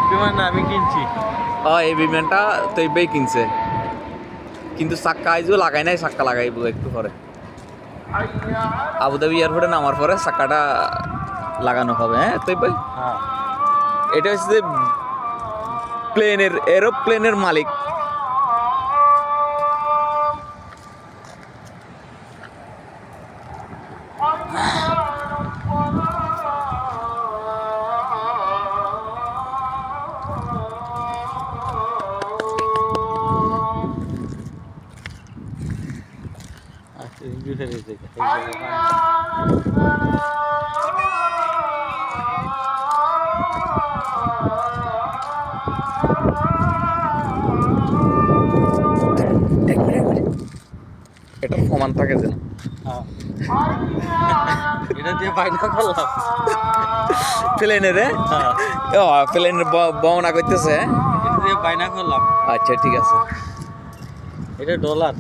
বিমান আমি কিনছি। এই বিমানটা তো এইবাই কিনছে, কিন্তু চাক্কা আইজও লাগাই নাই, চাক্কা লাগাইব একটু পরে। আবুধাবি এয়ারপোর্টে নামার পরে চাক্কাটা লাগানো হবে। হ্যাঁ তো ভাই, হ্যাঁ, এটা হচ্ছে যে এরোপ্লেনের মালিক। আচ্ছা রিভিউ ফেলে দিতে এটা সমান থাকে যেন। এটা দিয়ে বাইনা করলাম। প্লেনের হ্যাঁ, প্লেনের বহনা করতেছে। এটা দিয়ে বাইনা করলাম। আচ্ছা ঠিক আছে। এটা ডলার।